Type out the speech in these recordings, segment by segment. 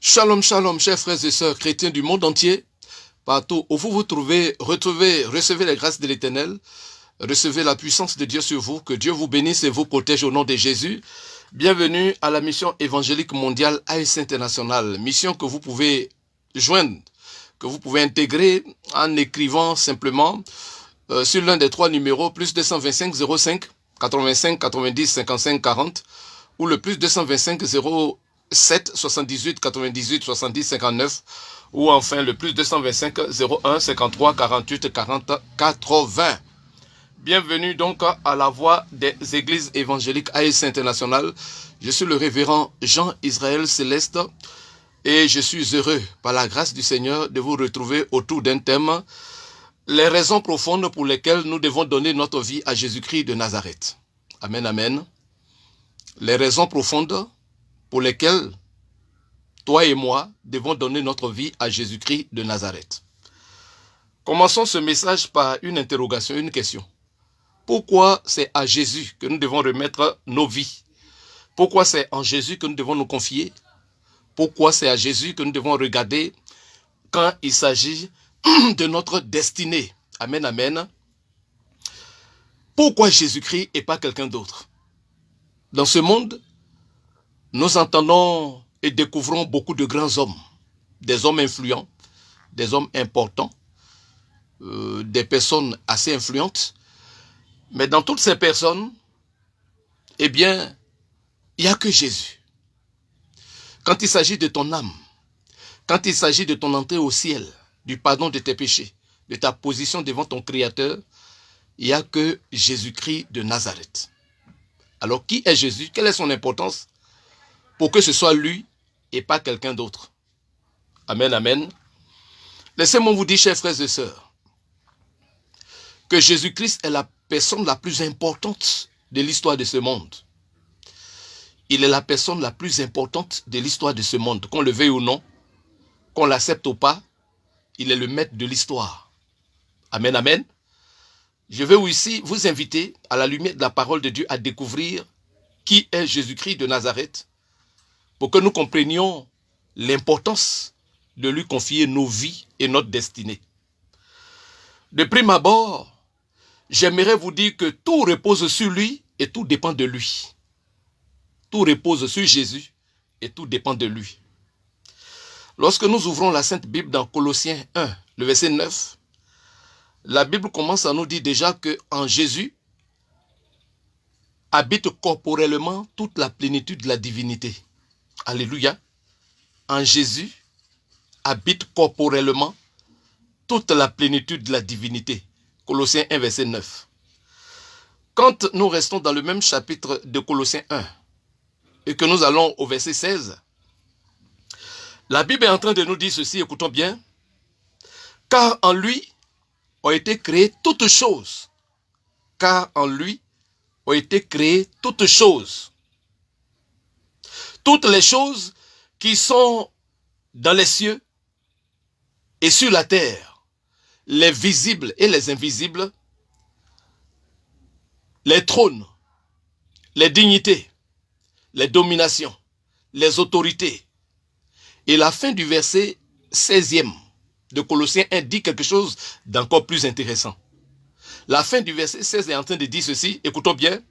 Shalom, shalom, chers frères et sœurs chrétiens du monde entier. Partout où vous vous trouvez, recevez les grâces de l'Éternel. Recevez la puissance de Dieu sur vous. Que Dieu vous bénisse et vous protège au nom de Jésus. Bienvenue à la mission évangélique mondiale AS International. Mission que vous pouvez joindre, que vous pouvez intégrer en écrivant simplement sur l'un des trois numéros, plus 225 05 85 90 55 40 ou le plus 225 07 78 98 70 59 ou enfin le plus 225 01 53 48 40 80. Bienvenue donc à la voix des églises évangéliques AS International. Je suis le révérend Jean-Israël Céleste et je suis heureux par la grâce du Seigneur de vous retrouver autour d'un thème: les raisons profondes pour lesquelles nous devons donner notre vie à Jésus-Christ de Nazareth. Amen, amen. Les raisons profondes pour lesquelles toi et moi devons donner notre vie à Jésus-Christ de Nazareth. Commençons ce message par une interrogation, une question. Pourquoi c'est à Jésus que nous devons remettre nos vies? Pourquoi c'est en Jésus que nous devons nous confier? Pourquoi c'est à Jésus que nous devons regarder quand il s'agit de notre destinée? Amen, amen. Pourquoi Jésus-Christ et pas quelqu'un d'autre? Dans ce monde, nous entendons et découvrons beaucoup de grands hommes, des hommes influents, des hommes importants, des personnes assez influentes. Mais dans toutes ces personnes, eh bien, il n'y a que Jésus. Quand il s'agit de ton âme, quand il s'agit de ton entrée au ciel, du pardon de tes péchés, de ta position devant ton Créateur, il n'y a que Jésus-Christ de Nazareth. Alors, qui est Jésus? Quelle est son importance pour que ce soit lui et pas quelqu'un d'autre? Amen, amen. Laissez-moi vous dire, chers frères et sœurs, que Jésus-Christ est la personne la plus importante de l'histoire de ce monde. Il est la personne la plus importante de l'histoire de ce monde. Qu'on le veuille ou non, qu'on l'accepte ou pas, il est le maître de l'histoire. Amen, amen. Je vais ici vous inviter, à la lumière de la parole de Dieu, à découvrir qui est Jésus-Christ de Nazareth, pour que nous comprenions l'importance de lui confier nos vies et notre destinée. De prime abord, j'aimerais vous dire que tout repose sur lui et tout dépend de lui. Tout repose sur Jésus et tout dépend de lui. Lorsque nous ouvrons la Sainte Bible dans Colossiens 1, le verset 9, la Bible commence à nous dire déjà qu'en Jésus habite corporellement toute la plénitude de la divinité. Alléluia. En Jésus habite corporellement toute la plénitude de la divinité. Colossiens 1, verset 9. Quand nous restons dans le même chapitre de Colossiens 1 et que nous allons au verset 16, la Bible est en train de nous dire ceci, écoutons bien. Car en lui ont été créées toutes choses. Car en lui ont été créées toutes choses. Toutes les choses qui sont dans les cieux et sur la terre, les visibles et les invisibles, les trônes, les dignités, les dominations, les autorités. Et la fin du verset 16e de Colossiens 1 dit quelque chose d'encore plus intéressant. La fin du verset 16 est en train de dire ceci, écoutons bien.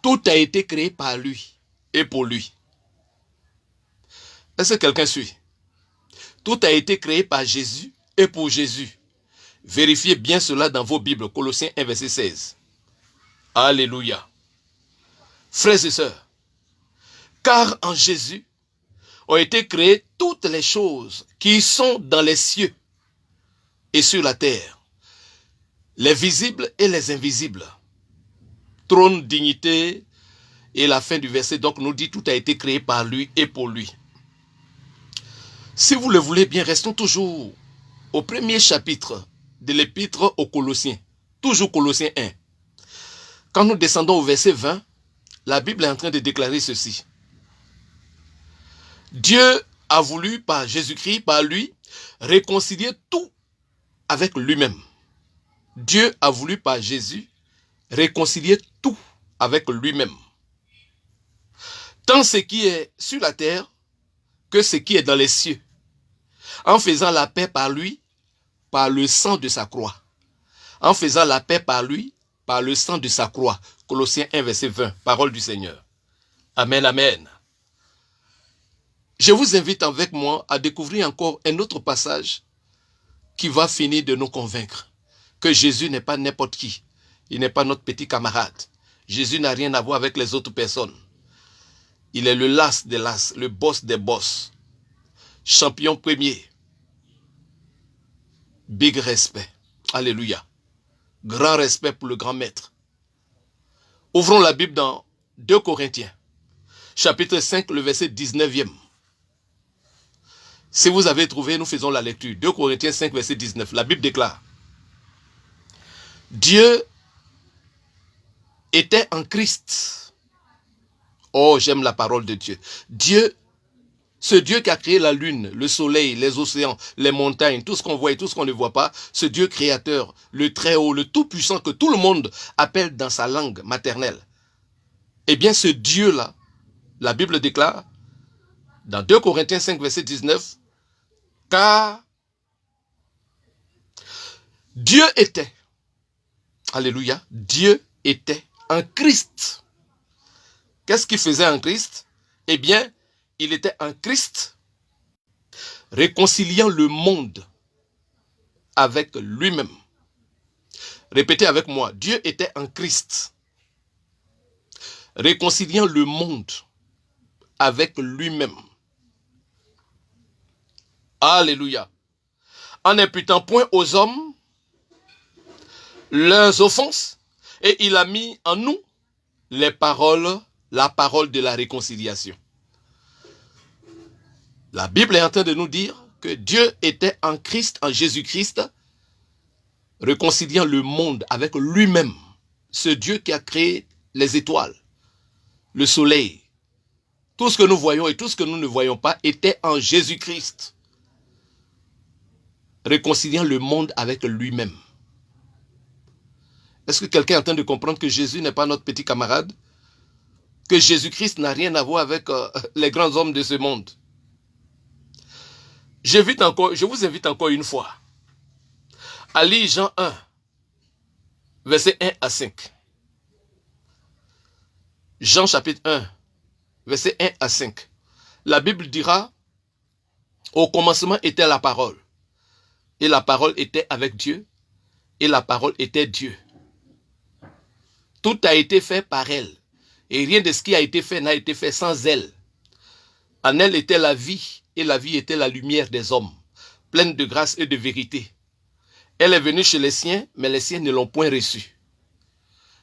Tout a été créé par lui et pour lui. Est-ce que quelqu'un suit? Tout a été créé par Jésus et pour Jésus. Vérifiez bien cela dans vos Bibles, Colossiens 1, verset 16. Alléluia. Frères et sœurs, car en Jésus ont été créées toutes les choses qui sont dans les cieux et sur la terre, les visibles et les invisibles. Trône, dignité, et la fin du verset donc nous dit tout a été créé par lui et pour lui. Si vous le voulez bien, restons toujours au premier chapitre de l'épître aux Colossiens, toujours Colossiens 1. Quand nous descendons au verset 20, la Bible est en train de déclarer ceci. Dieu a voulu par Jésus-Christ, par lui, réconcilier tout avec lui-même. Dieu a voulu par Jésus réconcilier tout avec lui-même. Tant ce qui est sur la terre que ce qui est dans les cieux, en faisant la paix par lui, par le sang de sa croix. En faisant la paix par lui, par le sang de sa croix. Colossiens 1, verset 20, parole du Seigneur. Amen, amen. Je vous invite avec moi à découvrir encore un autre passage qui va finir de nous convaincre que Jésus n'est pas n'importe qui. Il n'est pas notre petit camarade. Jésus n'a rien à voir avec les autres personnes. Il est le las des las, le boss des boss. Champion premier. Big respect. Alléluia. Grand respect pour le grand maître. Ouvrons la Bible dans 2 Corinthiens, chapitre 5, le verset 19e. Si vous avez trouvé, nous faisons la lecture. 2 Corinthiens 5, verset 19. La Bible déclare: Dieu était en Christ. Oh, j'aime la parole de Dieu. Dieu, ce Dieu qui a créé la lune, le soleil, les océans, les montagnes, tout ce qu'on voit et tout ce qu'on ne voit pas, ce Dieu créateur, le très haut, le tout puissant que tout le monde appelle dans sa langue maternelle. Eh bien, ce Dieu-là, la Bible déclare, dans 2 Corinthiens 5, verset 19, car Dieu était, alléluia, Dieu était en Christ. Qu'est-ce qu'il faisait en Christ? Eh bien, il était en Christ, réconciliant le monde avec lui-même. Répétez avec moi, Dieu était en Christ, réconciliant le monde avec lui-même. Alléluia. En n'imputant point aux hommes leurs offenses, et il a mis en nous la parole de la réconciliation. La Bible est en train de nous dire que Dieu était en Christ, en Jésus-Christ, réconciliant le monde avec lui-même. Ce Dieu qui a créé les étoiles, le soleil, tout ce que nous voyons et tout ce que nous ne voyons pas était en Jésus-Christ, réconciliant le monde avec lui-même. Est-ce que quelqu'un est en train de comprendre que Jésus n'est pas notre petit camarade? Que Jésus-Christ n'a rien à voir avec les grands hommes de ce monde? Je vous invite encore une fois à lire Jean 1, verset 1 à 5. Jean chapitre 1, verset 1 à 5. La Bible dira: au commencement était la parole, et la parole était avec Dieu, et la parole était Dieu. Tout a été fait par elle, et rien de ce qui a été fait n'a été fait sans elle. En elle était la vie, et la vie était la lumière des hommes, pleine de grâce et de vérité. Elle est venue chez les siens, mais les siens ne l'ont point reçue.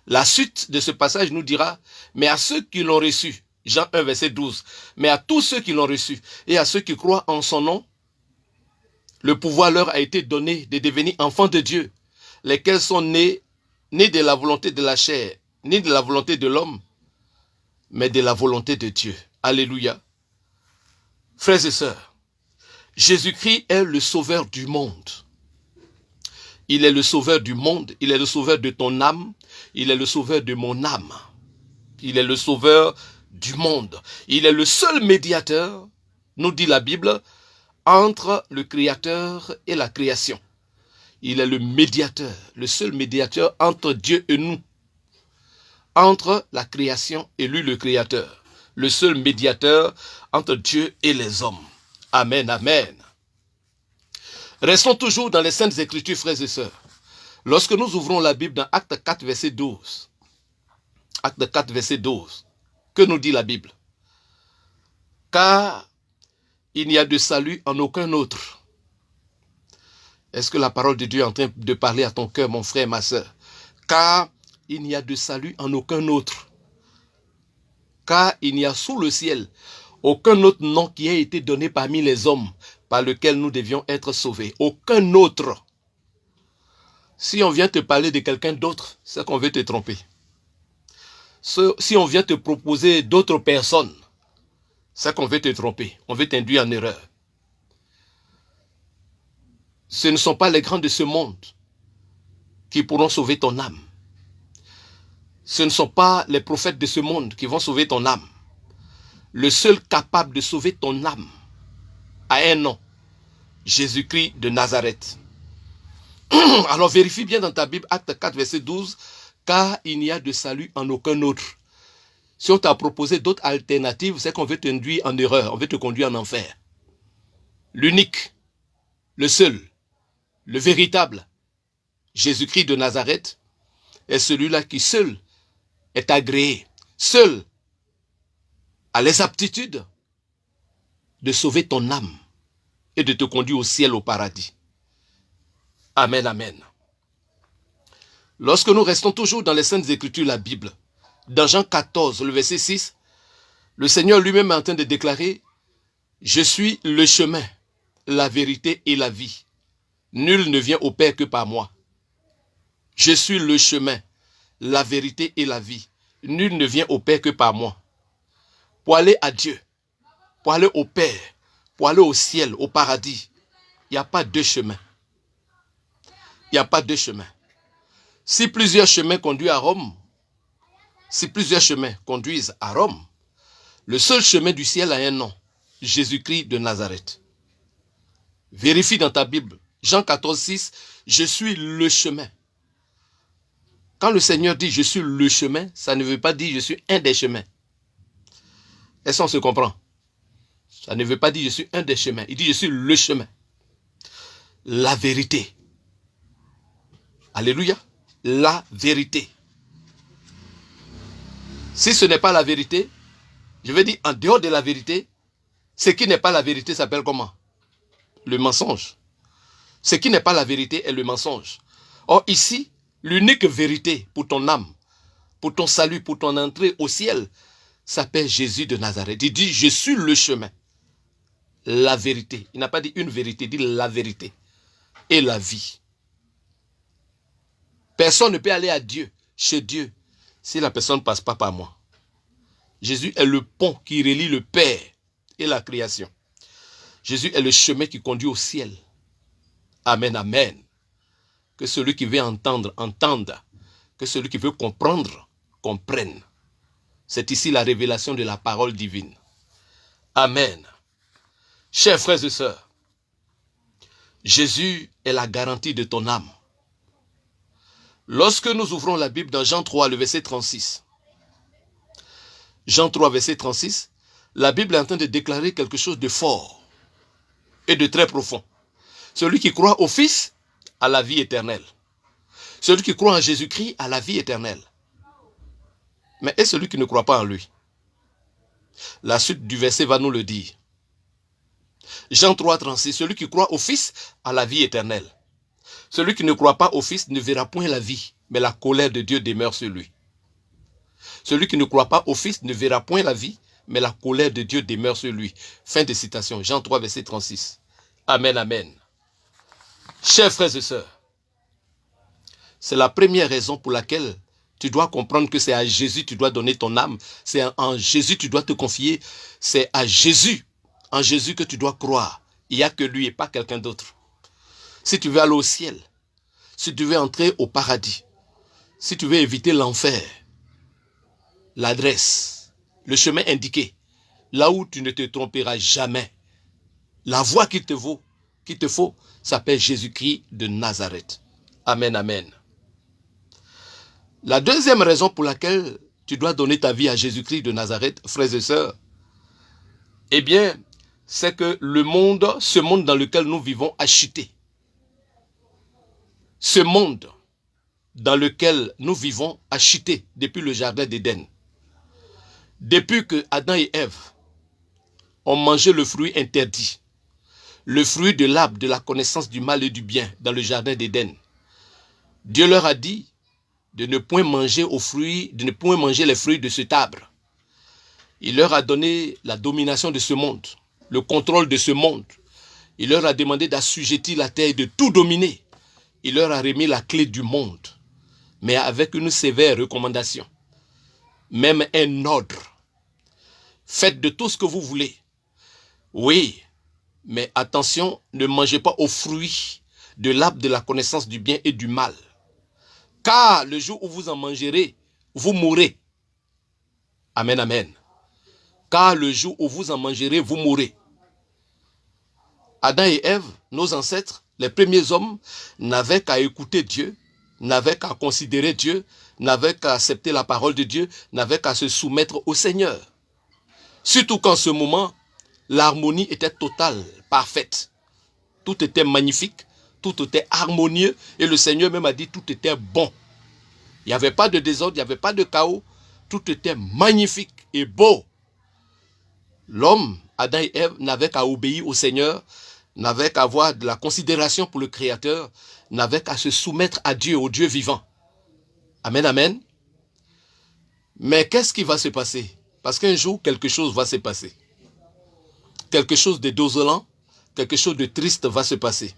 La suite de ce passage nous dira: mais à ceux qui l'ont reçu, Jean 1, verset 12, mais à tous ceux qui l'ont reçu, et à ceux qui croient en son nom, le pouvoir leur a été donné de devenir enfants de Dieu, lesquels sont nés de la volonté de la chair, ni de la volonté de l'homme, mais de la volonté de Dieu. Alléluia. Frères et sœurs, Jésus-Christ est le sauveur du monde. Il est le sauveur du monde, il est le sauveur de ton âme, il est le sauveur de mon âme. Il est le sauveur du monde. Il est le seul médiateur, nous dit la Bible, entre le Créateur et la création. Il est le médiateur, le seul médiateur entre Dieu et nous, entre la création et lui le Créateur. Le seul médiateur entre Dieu et les hommes. Amen, amen. Restons toujours dans les Saintes Écritures, frères et sœurs. Lorsque nous ouvrons la Bible dans Acte 4, verset 12, Acte 4, verset 12, que nous dit la Bible? Car il n'y a de salut en aucun autre. Est-ce que la parole de Dieu est en train de parler à ton cœur, mon frère, ma sœur? Car il n'y a de salut en aucun autre. Car il n'y a sous le ciel aucun autre nom qui ait été donné parmi les hommes par lequel nous devions être sauvés. Aucun autre. Si on vient te parler de quelqu'un d'autre, c'est qu'on veut te tromper. Si on vient te proposer d'autres personnes, c'est qu'on veut te tromper. On veut t'induire en erreur. Ce ne sont pas les grands de ce monde qui pourront sauver ton âme. Ce ne sont pas les prophètes de ce monde qui vont sauver ton âme. Le seul capable de sauver ton âme, a un nom. Jésus-Christ de Nazareth. Alors vérifie bien dans ta Bible, Acte 4, verset 12, car il n'y a de salut en aucun autre. Si on t'a proposé d'autres alternatives, c'est qu'on veut t'induire en erreur, on veut te conduire en enfer. L'unique, le seul, le véritable, Jésus-Christ de Nazareth, est celui-là qui seul est agréé, seul a les aptitudes de sauver ton âme et de te conduire au ciel, au paradis. Amen, amen. Lorsque nous restons toujours dans les Saintes Écritures, la Bible, dans Jean 14, le verset 6, le Seigneur lui-même est en train de déclarer « Je suis le chemin, la vérité et la vie. Nul ne vient au Père que par moi. Je suis le chemin, la vérité et la vie. Nul ne vient au Père que par moi. » Pour aller à Dieu, pour aller au Père, pour aller au ciel, au paradis, il n'y a pas deux chemins. Il n'y a pas deux chemins. Si plusieurs chemins conduisent à Rome, le seul chemin du ciel a un nom, Jésus-Christ de Nazareth. Vérifie dans ta Bible, Jean 14, 6, je suis le chemin. Quand le Seigneur dit je suis le chemin, ça ne veut pas dire je suis un des chemins. Est-ce qu'on se comprend? Ça ne veut pas dire je suis un des chemins. Il dit je suis le chemin. La vérité. Alléluia. La vérité. Si ce n'est pas la vérité, je veux dire en dehors de la vérité, ce qui n'est pas la vérité s'appelle comment? Le mensonge. Ce qui n'est pas la vérité est le mensonge. Or ici, l'unique vérité pour ton âme, pour ton salut, pour ton entrée au ciel, s'appelle Jésus de Nazareth. Il dit, je suis le chemin, la vérité. Il n'a pas dit une vérité, il dit la vérité et la vie. Personne ne peut aller à Dieu, chez Dieu, si la personne ne passe pas par moi. Jésus est le pont qui relie le Père et la création. Jésus est le chemin qui conduit au ciel. Amen, amen. Que celui qui veut entendre, entende. Que celui qui veut comprendre, comprenne. C'est ici la révélation de la parole divine. Amen. Chers frères et sœurs, Jésus est la garantie de ton âme. Lorsque nous ouvrons la Bible dans Jean 3, le verset 36, Jean 3, verset 36, la Bible est en train de déclarer quelque chose de fort et de très profond. Celui qui croit au Fils a la vie éternelle. Celui qui croit en Jésus-Christ a la vie éternelle. Mais est celui qui ne croit pas en lui? La suite du verset va nous le dire. Jean 3, 36, celui qui croit au Fils a la vie éternelle. Celui qui ne croit pas au Fils ne verra point la vie, mais la colère de Dieu demeure sur lui. Celui qui ne croit pas au Fils ne verra point la vie, mais la colère de Dieu demeure sur lui. Fin de citation, Jean 3, verset 36. Amen, amen. Chers frères et sœurs, c'est la première raison pour laquelle tu dois comprendre que c'est à Jésus que tu dois donner ton âme. C'est en Jésus que tu dois te confier. C'est à Jésus, en Jésus que tu dois croire. Il n'y a que lui et pas quelqu'un d'autre. Si tu veux aller au ciel, si tu veux entrer au paradis, si tu veux éviter l'enfer, l'adresse, le chemin indiqué, là où tu ne te tromperas jamais, la voie qu'il te faut, s'appelle Jésus-Christ de Nazareth. Amen, amen. La deuxième raison pour laquelle tu dois donner ta vie à Jésus-Christ de Nazareth, frères et sœurs, eh bien, c'est que ce monde dans lequel nous vivons a chuté. Ce monde dans lequel nous vivons a chuté depuis le jardin d'Éden. Depuis que Adam et Ève ont mangé le fruit interdit, le fruit de l'arbre de la connaissance du mal et du bien dans le jardin d'Éden, Dieu leur a dit de ne point manger les fruits de cet arbre. Il leur a donné la domination de ce monde, le contrôle de ce monde. Il leur a demandé d'assujettir la terre et de tout dominer. Il leur a remis la clé du monde, mais avec une sévère recommandation, même un ordre. Faites de tout ce que vous voulez. Oui, mais attention, ne mangez pas aux fruits de l'arbre de la connaissance du bien et du mal. Car le jour où vous en mangerez, vous mourrez. Amen, amen. Car le jour où vous en mangerez, vous mourrez. Adam et Ève, nos ancêtres, les premiers hommes, n'avaient qu'à écouter Dieu, n'avaient qu'à considérer Dieu, n'avaient qu'à accepter la parole de Dieu, n'avaient qu'à se soumettre au Seigneur. Surtout qu'en ce moment, l'harmonie était totale, parfaite. Tout était magnifique, tout était harmonieux, et le Seigneur même a dit tout était bon. Il n'y avait pas de désordre, il n'y avait pas de chaos, tout était magnifique et beau. L'homme, Adam et Ève, n'avaient qu'à obéir au Seigneur, n'avaient qu'à avoir de la considération pour le Créateur, n'avaient qu'à se soumettre à Dieu, au Dieu vivant. Amen, amen. Mais qu'est-ce qui va se passer? Parce qu'un jour, quelque chose va se passer. Quelque chose de désolant, quelque chose de triste va se passer.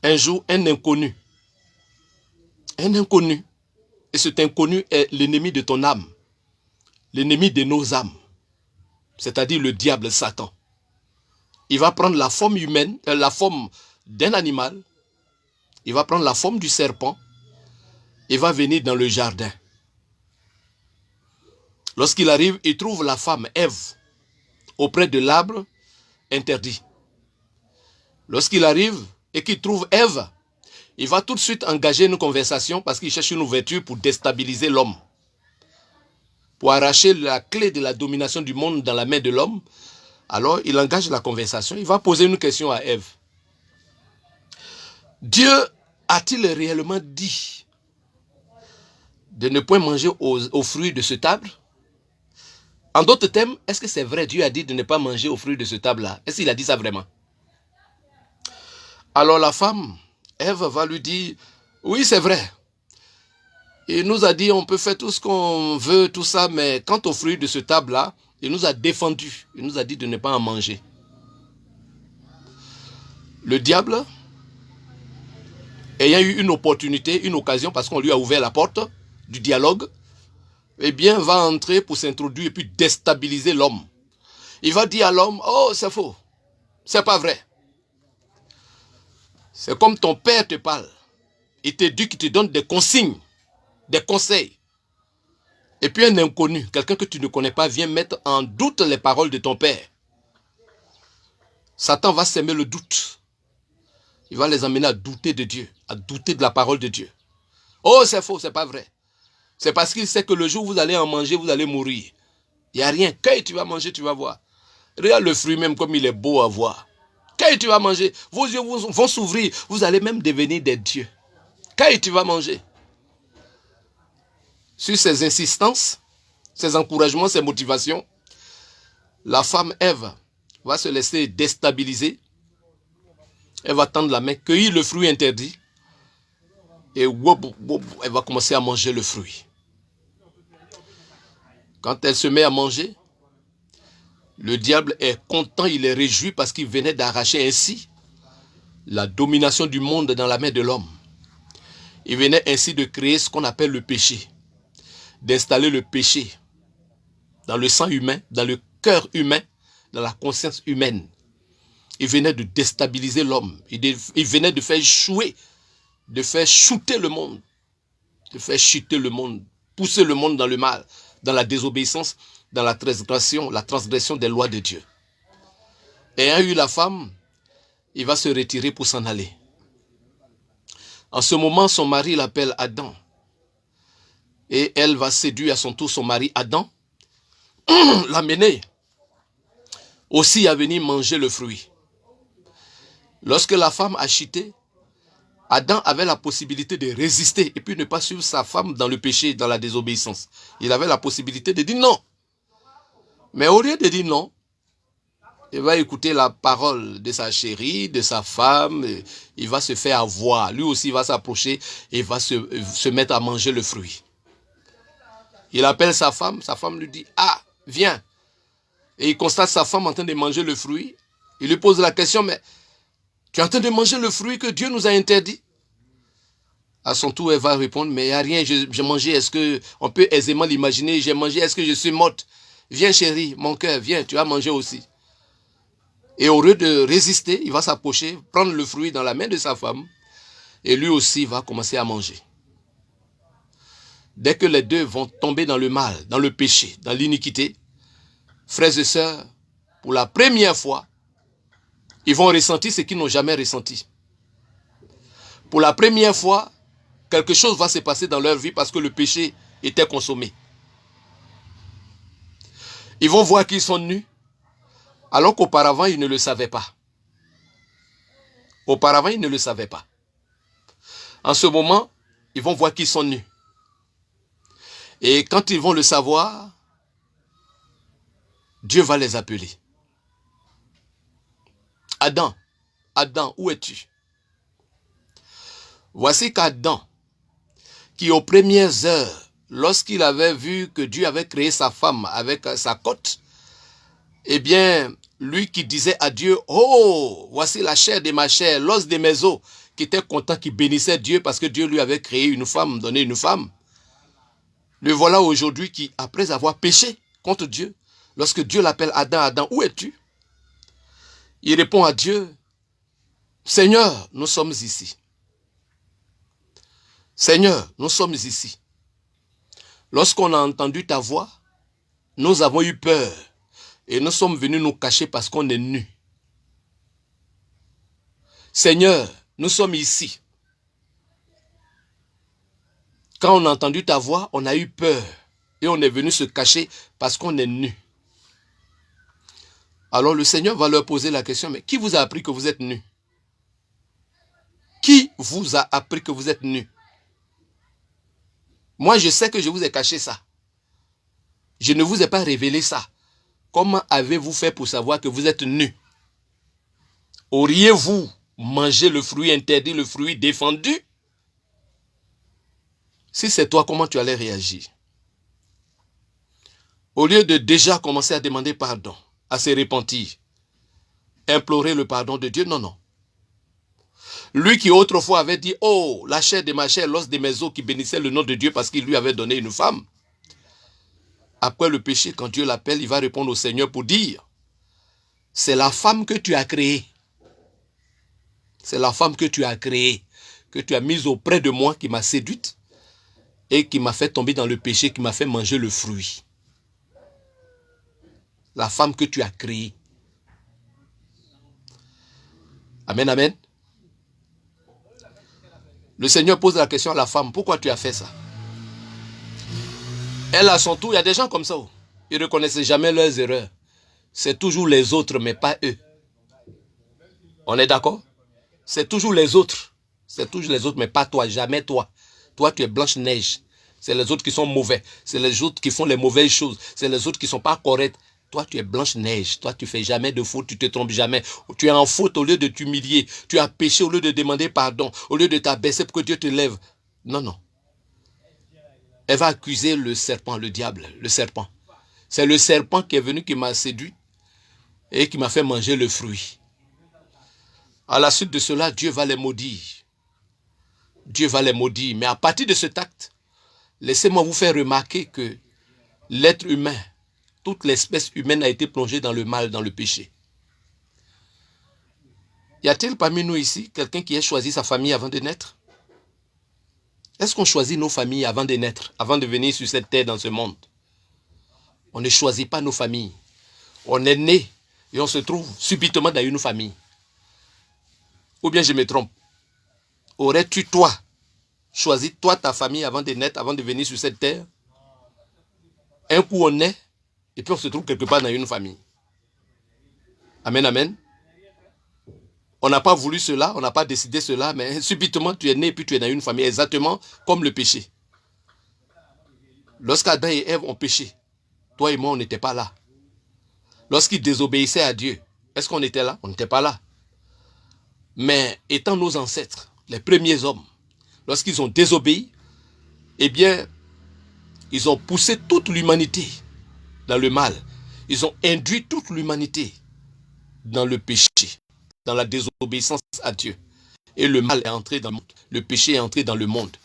Un jour, un inconnu, et cet inconnu est l'ennemi de ton âme, l'ennemi de nos âmes, c'est-à-dire le diable Satan. Il va prendre la forme humaine, la forme d'un animal, il va prendre la forme du serpent, il va venir dans le jardin. Lorsqu'il arrive, il trouve la femme Ève auprès de l'arbre interdit. Lorsqu'il arrive et qu'il trouve Ève, il va tout de suite engager une conversation parce qu'il cherche une ouverture pour déstabiliser l'homme. Pour arracher la clé de la domination du monde dans la main de l'homme, alors il engage la conversation. Il va poser une question à Ève. Dieu a-t-il réellement dit de ne point manger aux fruits de cet arbre? En d'autres termes, est-ce que c'est vrai, Dieu a dit de ne pas manger aux fruits de cet arbre-là? Est-ce qu'il a dit ça vraiment? Alors la femme, Ève, va lui dire, oui, c'est vrai. Il nous a dit, on peut faire tout ce qu'on veut, tout ça, mais quant aux fruits de cet arbre-là, il nous a défendu. Il nous a dit de ne pas en manger. Le diable, ayant eu une opportunité, une occasion, parce qu'on lui a ouvert la porte du dialogue, eh bien, va entrer pour s'introduire et puis déstabiliser l'homme. Il va dire à l'homme, oh, c'est faux, c'est pas vrai. C'est comme ton père te parle. Il te dit qu'il te donne des consignes, des conseils. Et puis un inconnu, quelqu'un que tu ne connais pas, vient mettre en doute les paroles de ton père. Satan va s'aimer le doute. Il va les amener à douter de Dieu, à douter de la parole de Dieu. Oh, c'est faux, c'est pas vrai. C'est parce qu'il sait que le jour où vous allez en manger, vous allez mourir. Il n'y a rien. Quand tu vas manger, tu vas voir. Regarde le fruit même comme il est beau à voir. Quand tu vas manger, vos yeux vont s'ouvrir. Vous allez même devenir des dieux. Quand tu vas manger. Sur ces insistances, ces encouragements, ces motivations, la femme Ève va se laisser déstabiliser. Elle va tendre la main, cueillir le fruit interdit. Et elle va commencer à manger le fruit. Quand elle se met à manger, le diable est content, il est réjoui parce qu'il venait d'arracher ainsi la domination du monde dans la main de l'homme. Il venait ainsi de créer ce qu'on appelle le péché, d'installer le péché dans le sang humain, dans le cœur humain, dans la conscience humaine. Il venait de déstabiliser l'homme, il venait de faire échouer, de faire chuter le monde, de faire chuter le monde, pousser le monde dans le mal, dans la désobéissance, dans la transgression des lois de Dieu. Ayant eu la femme, il va se retirer pour s'en aller. En ce moment, son mari l'appelle Adam. Et elle va séduire à son tour son mari Adam, l'amener aussi à venir manger le fruit. Lorsque la femme a chuté, Adam avait la possibilité de résister et puis ne pas suivre sa femme dans le péché, dans la désobéissance. Il avait la possibilité de dire non. Mais au lieu de dire non, il va écouter la parole de sa chérie, de sa femme. Il va se faire avoir. Lui aussi, il va s'approcher et va se mettre à manger le fruit. Il appelle sa femme lui dit, ah, viens. Et il constate sa femme en train de manger le fruit. Il lui pose la question, mais tu es en train de manger le fruit que Dieu nous a interdit? À son tour, elle va répondre, mais il n'y a rien, j'ai mangé, est-ce qu'on peut aisément l'imaginer, j'ai mangé, est-ce que je suis morte? Viens chérie, mon cœur, viens, tu vas manger aussi. Et au lieu de résister, il va s'approcher, prendre le fruit dans la main de sa femme, et lui aussi va commencer à manger. Dès que les deux vont tomber dans le mal, dans le péché, dans l'iniquité, frères et sœurs, pour la première fois, Ils vont ressentir ce qu'ils n'ont jamais ressenti. Pour la première fois, quelque chose va se passer dans leur vie parce que le péché était consommé. Ils vont voir qu'ils sont nus, alors qu'auparavant, ils ne le savaient pas. Auparavant, ils ne le savaient pas. En ce moment, ils vont voir qu'ils sont nus. Et quand ils vont le savoir, Dieu va les appeler. Adam, Adam, où es-tu? Voici qu'Adam, qui aux premières heures, lorsqu'il avait vu que Dieu avait créé sa femme avec sa côte, eh bien, lui qui disait à Dieu, oh, voici la chair de ma chair, l'os de mes os, qui était content, qui bénissait Dieu parce que Dieu lui avait créé une femme, donné une femme. Le voilà aujourd'hui qui, après avoir péché contre Dieu, lorsque Dieu l'appelle Adam, Adam, où es-tu? Il répond à Dieu, Seigneur, nous sommes ici. Seigneur, nous sommes ici. Lorsqu'on a entendu ta voix, nous avons eu peur et nous sommes venus nous cacher parce qu'on est nus. Seigneur, nous sommes ici. Quand on a entendu ta voix, on a eu peur et on est venu se cacher parce qu'on est nus. Alors le Seigneur va leur poser la question, mais qui vous a appris que vous êtes nus? Qui vous a appris que vous êtes nus? Moi, je sais que je vous ai caché ça. Je ne vous ai pas révélé ça. Comment avez-vous fait pour savoir que vous êtes nus? Auriez-vous mangé le fruit interdit, le fruit défendu? Si c'est toi, comment tu allais réagir? Au lieu de déjà commencer à demander pardon, à se repentir, implorer le pardon de Dieu, non, non. Lui qui autrefois avait dit, oh, la chair de ma chair, l'os de mes os, qui bénissait le nom de Dieu parce qu'il lui avait donné une femme. Après le péché, quand Dieu l'appelle, il va répondre au Seigneur pour dire, c'est la femme que tu as créée. C'est la femme que tu as créée, que tu as mise auprès de moi, qui m'a séduite et qui m'a fait tomber dans le péché, qui m'a fait manger le fruit. La femme que tu as créée. Amen, amen. Le Seigneur pose la question à la femme, pourquoi tu as fait ça? Elle a son tour, il y a des gens comme ça. Ils ne reconnaissent jamais leurs erreurs. C'est toujours les autres, mais pas eux. On est d'accord? C'est toujours les autres. C'est toujours les autres, mais pas toi, jamais toi. Toi, tu es Blanche-Neige. C'est les autres qui sont mauvais. C'est les autres qui font les mauvaises choses. C'est les autres qui ne sont pas corrects. Toi, tu es Blanche-Neige. Toi, tu ne fais jamais de faute. Tu ne te trompes jamais. Tu es en faute au lieu de t'humilier. Tu as péché au lieu de demander pardon. Au lieu de t'abaisser pour que Dieu te lève. Non, non. Elle va accuser le serpent, le diable, le serpent. C'est le serpent qui est venu, qui m'a séduit et qui m'a fait manger le fruit. À la suite de cela, Dieu va les maudire. Dieu va les maudire. Mais à partir de cet acte, laissez-moi vous faire remarquer que l'être humain, toute l'espèce humaine a été plongée dans le mal, dans le péché. Y a-t-il parmi nous ici quelqu'un qui ait choisi sa famille avant de naître? Est-ce qu'on choisit nos familles avant de naître, avant de venir sur cette terre, dans ce monde? On ne choisit pas nos familles. On est né et on se trouve subitement dans une famille. Ou bien je me trompe? Aurais-tu, toi, choisi toi ta famille avant de naître, avant de venir sur cette terre? Un coup on naît et puis on se trouve quelque part dans une famille. Amen, amen. On n'a pas voulu cela, on n'a pas décidé cela, mais subitement tu es né et puis tu es dans une famille, exactement comme le péché. Lorsqu'Adam et Ève ont péché, toi et moi on n'était pas là. Lorsqu'ils désobéissaient à Dieu, est-ce qu'on était là? On n'était pas là. Mais étant nos ancêtres, les premiers hommes, lorsqu'ils ont désobéi, eh bien, ils ont poussé toute l'humanité dans le mal. Ils ont induit toute l'humanité dans le péché, dans la désobéissance à Dieu. Et le mal est entré dans le monde. Le péché est entré dans le monde.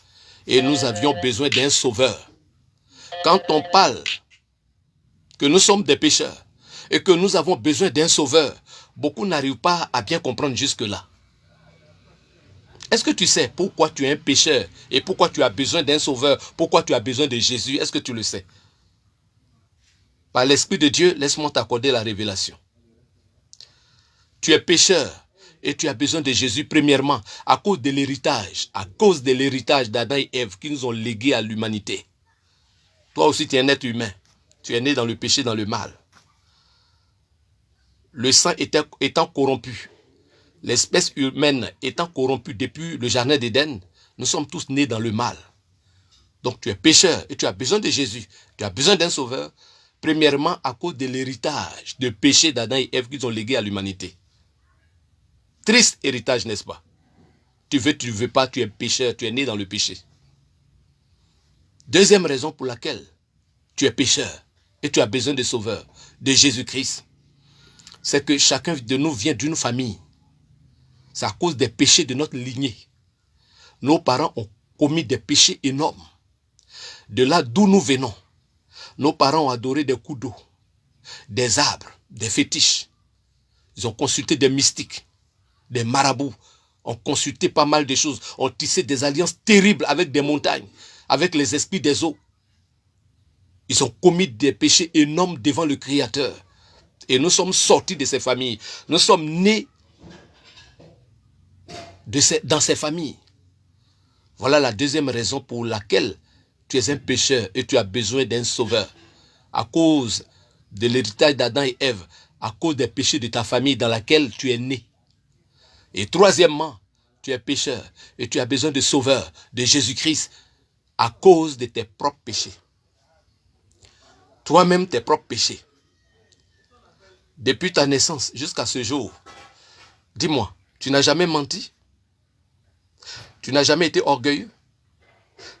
Et nous avions besoin d'un sauveur. Quand on parle que nous sommes des pécheurs et que nous avons besoin d'un sauveur, beaucoup n'arrivent pas à bien comprendre jusque-là. Est-ce que tu sais pourquoi tu es un pécheur et pourquoi tu as besoin d'un sauveur, pourquoi tu as besoin de Jésus? Est-ce que tu le sais? Par l'Esprit de Dieu, laisse-moi t'accorder la révélation. Tu es pécheur et tu as besoin de Jésus premièrement à cause de l'héritage, d'Adam et Ève qui nous ont légué à l'humanité. Toi aussi, tu es un être humain. Tu es né dans le péché, dans le mal. Le sang étant corrompu, l'espèce humaine étant corrompue depuis le jardin d'Éden, nous sommes tous nés dans le mal. Donc tu es pécheur et tu as besoin de Jésus. Tu as besoin d'un sauveur. Premièrement, à cause de l'héritage de péché d'Adam et Ève qu'ils ont légué à l'humanité. Triste héritage, n'est-ce pas? Tu ne veux pas, tu es pécheur, tu es né dans le péché. Deuxième raison pour laquelle tu es pécheur et tu as besoin de sauveur, de Jésus-Christ, c'est que chacun de nous vient d'une famille. C'est à cause des péchés de notre lignée. Nos parents ont commis des péchés énormes. De là d'où nous venons, nos parents ont adoré des coups d'eau, des arbres, des fétiches. Ils ont consulté des mystiques, des marabouts, ont consulté pas mal de choses, ont tissé des alliances terribles avec des montagnes, avec les esprits des eaux. Ils ont commis des péchés énormes devant le Créateur. Et nous sommes sortis de ces familles. Nous sommes nés dans ces familles. Voilà la deuxième raison pour laquelle tu es un pécheur et tu as besoin d'un sauveur. À cause de l'héritage d'Adam et Ève, à cause des péchés de ta famille dans laquelle tu es né. Et troisièmement, tu es pécheur et tu as besoin de sauveur, de Jésus-Christ, à cause de tes propres péchés. Toi-même, tes propres péchés. Depuis ta naissance jusqu'à ce jour, dis-moi, tu n'as jamais menti? Tu n'as jamais été orgueilleux?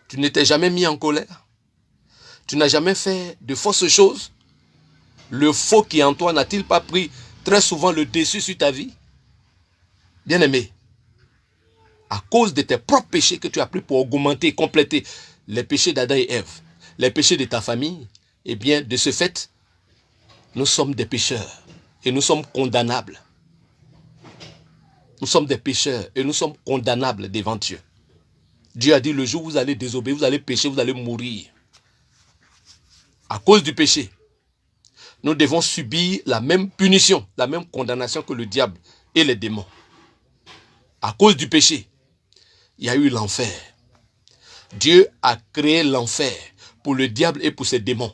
Tu ne t'es jamais mis en colère? Tu n'as jamais fait de fausses choses? Le faux qui est en toi n'a-t-il pas pris très souvent le dessus sur ta vie? Bien-aimé, à cause de tes propres péchés que tu as pris pour augmenter, compléter les péchés d'Adam et Ève, les péchés de ta famille, eh bien, de ce fait, nous sommes des pécheurs et nous sommes condamnables. Nous sommes des pécheurs et nous sommes condamnables devant Dieu. Dieu a dit, le jour où vous allez désobéir, vous allez pécher, vous allez mourir. À cause du péché, nous devons subir la même punition, la même condamnation que le diable et les démons. À cause du péché, il y a eu l'enfer. Dieu a créé l'enfer pour le diable et pour ses démons.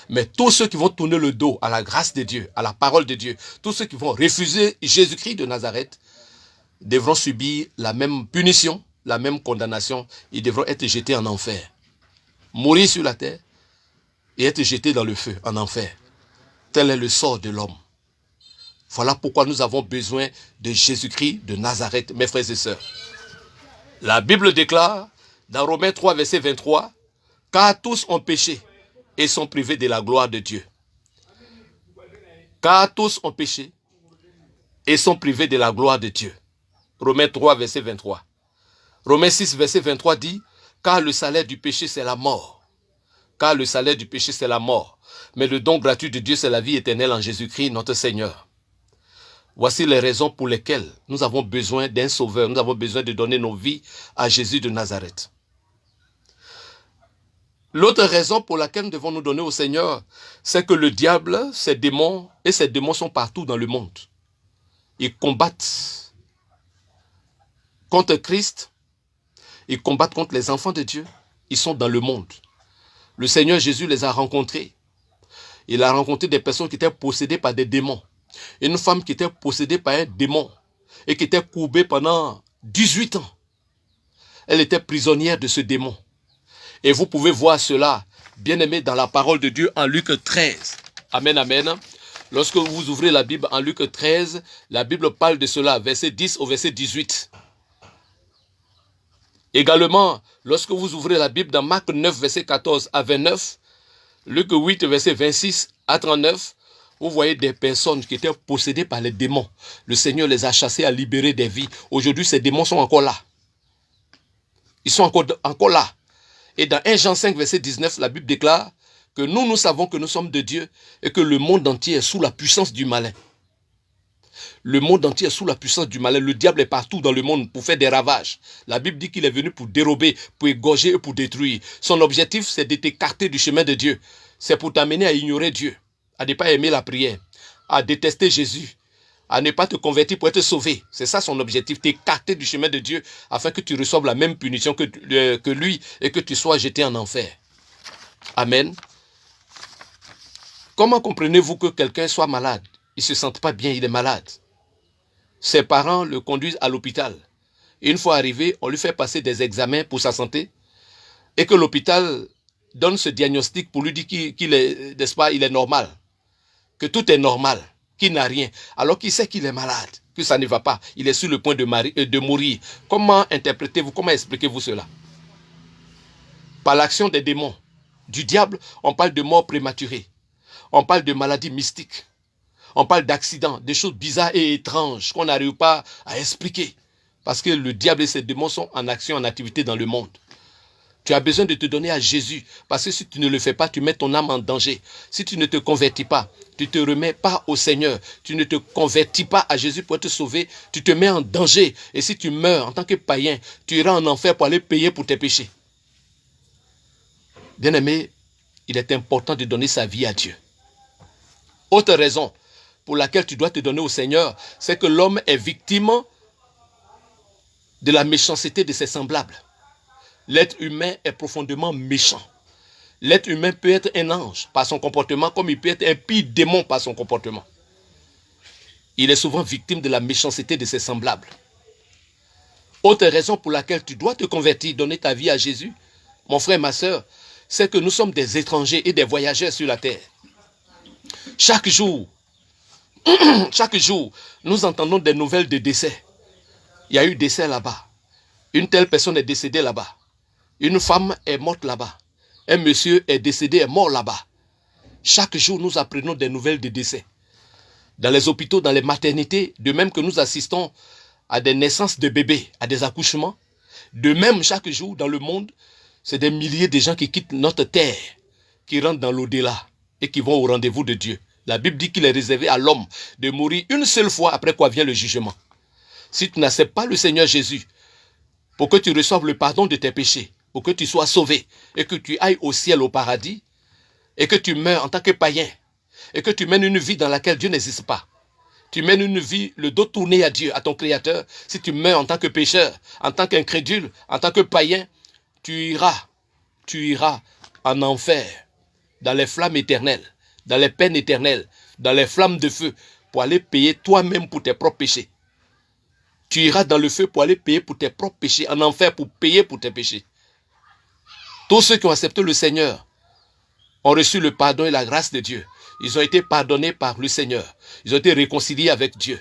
Mais tous ceux qui vont tourner le dos à la grâce de Dieu, à la parole de Dieu, tous ceux qui vont refuser Jésus-Christ de Nazareth, devront subir la même punition, la même condamnation. Ils devront être jetés en enfer. Mourir sur la terre et être jetés dans le feu, en enfer. Tel est le sort de l'homme. Voilà pourquoi nous avons besoin de Jésus-Christ de Nazareth, mes frères et sœurs. La Bible déclare, dans Romains 3, verset 23, « Car tous ont péché et sont privés de la gloire de Dieu. » Car tous ont péché et sont privés de la gloire de Dieu. Romains 3, verset 23. Romains 6, verset 23 dit, « Car le salaire du péché, c'est la mort. Car le salaire du péché, c'est la mort. Mais le don gratuit de Dieu, c'est la vie éternelle en Jésus-Christ, notre Seigneur. » Voici les raisons pour lesquelles nous avons besoin d'un sauveur. Nous avons besoin de donner nos vies à Jésus de Nazareth. L'autre raison pour laquelle nous devons nous donner au Seigneur, c'est que le diable, ses démons sont partout dans le monde. Ils combattent contre Christ, ils combattent contre les enfants de Dieu. Ils sont dans le monde. Le Seigneur Jésus les a rencontrés. Il a rencontré des personnes qui étaient possédées par des démons. Une femme qui était possédée par un démon et qui était courbée pendant 18 ans. Elle était prisonnière de ce démon. Et vous pouvez voir cela, bien aimé, dans la parole de Dieu en Luc 13. Amen, amen. Lorsque vous ouvrez la Bible en Luc 13, la Bible parle de cela, verset 10 au verset 18. Également, lorsque vous ouvrez la Bible dans Marc 9, verset 14 à 29, Luc 8, verset 26 à 39, vous voyez des personnes qui étaient possédées par les démons. Le Seigneur les a chassés à libérer des vies. Aujourd'hui, ces démons sont encore là. Ils sont encore là. Et dans 1 Jean 5, verset 19, la Bible déclare que nous savons que nous sommes de Dieu et que le monde entier est sous la puissance du malin. Le monde entier est sous la puissance du malin. Le diable est partout dans le monde pour faire des ravages. La Bible dit qu'il est venu pour dérober, pour égorger et pour détruire. Son objectif, c'est de t'écarter du chemin de Dieu. C'est pour t'amener à ignorer Dieu, à ne pas aimer la prière, à détester Jésus, à ne pas te convertir pour être sauvé. C'est ça son objectif, t'écarter du chemin de Dieu afin que tu reçoives la même punition que lui et que tu sois jeté en enfer. Amen. Comment comprenez-vous que quelqu'un soit malade? Il ne se sent pas bien, il est malade. Ses parents le conduisent à l'hôpital. Une fois arrivé, on lui fait passer des examens pour sa santé et que l'hôpital donne ce diagnostic pour lui dire qu'il est, n'est-ce pas, il est normal, que tout est normal, qu'il n'a rien, alors qu'il sait qu'il est malade, que ça ne va pas, il est sur le point de mourir. Comment interprétez-vous, comment expliquez-vous cela? Par l'action des démons, du diable, on parle de mort prématurée, on parle de maladies mystiques, on parle d'accidents, des choses bizarres et étranges qu'on n'arrive pas à expliquer, parce que le diable et ses démons sont en action, en activité dans le monde. Tu as besoin de te donner à Jésus, parce que si tu ne le fais pas, tu mets ton âme en danger. Si tu ne te convertis pas, tu ne te remets pas au Seigneur, tu ne te convertis pas à Jésus pour être sauvé, tu te mets en danger. Et si tu meurs en tant que païen, tu iras en enfer pour aller payer pour tes péchés. Bien-aimé, il est important de donner sa vie à Dieu. Autre raison pour laquelle tu dois te donner au Seigneur, c'est que l'homme est victime de la méchanceté de ses semblables. L'être humain est profondément méchant. L'être humain peut être un ange par son comportement, comme il peut être un pire démon par son comportement. Il est souvent victime de la méchanceté de ses semblables. Autre raison pour laquelle tu dois te convertir, donner ta vie à Jésus, mon frère, ma soeur, c'est que nous sommes des étrangers et des voyageurs sur la terre. Chaque jour, nous entendons des nouvelles de décès. Il y a eu décès là-bas. Une telle personne est décédée là-bas. Une femme est morte là-bas. Un monsieur est décédé, est mort là-bas. Chaque jour, nous apprenons des nouvelles de décès. Dans les hôpitaux, dans les maternités, de même que nous assistons à des naissances de bébés, à des accouchements, de même, chaque jour, dans le monde, c'est des milliers de gens qui quittent notre terre, qui rentrent dans l'au-delà et qui vont au rendez-vous de Dieu. La Bible dit qu'il est réservé à l'homme de mourir une seule fois, après quoi vient le jugement. Si tu n'acceptes pas le Seigneur Jésus, pour que tu reçoives le pardon de tes péchés, pour que tu sois sauvé, et que tu ailles au ciel, au paradis, et que tu meurs en tant que païen, et que tu mènes une vie dans laquelle Dieu n'existe pas. Tu mènes une vie, le dos tourné à Dieu, à ton Créateur. Si tu meurs en tant que pécheur, en tant qu'incrédule, en tant que païen, tu iras en enfer, dans les flammes éternelles, dans les peines éternelles, dans les flammes de feu, pour aller payer toi-même pour tes propres péchés. Tu iras dans le feu pour aller payer pour tes propres péchés, en enfer pour payer pour tes péchés. Tous ceux qui ont accepté le Seigneur ont reçu le pardon et la grâce de Dieu. Ils ont été pardonnés par le Seigneur. Ils ont été réconciliés avec Dieu.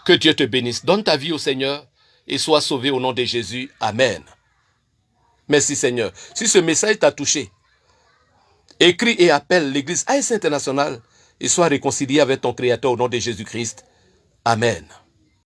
Que Dieu te bénisse. Donne ta vie au Seigneur et sois sauvé au nom de Jésus. Amen. Merci Seigneur. Si ce message t'a touché, écris et appelle l'église AS Internationale et sois réconcilié avec ton Créateur au nom de Jésus-Christ. Amen.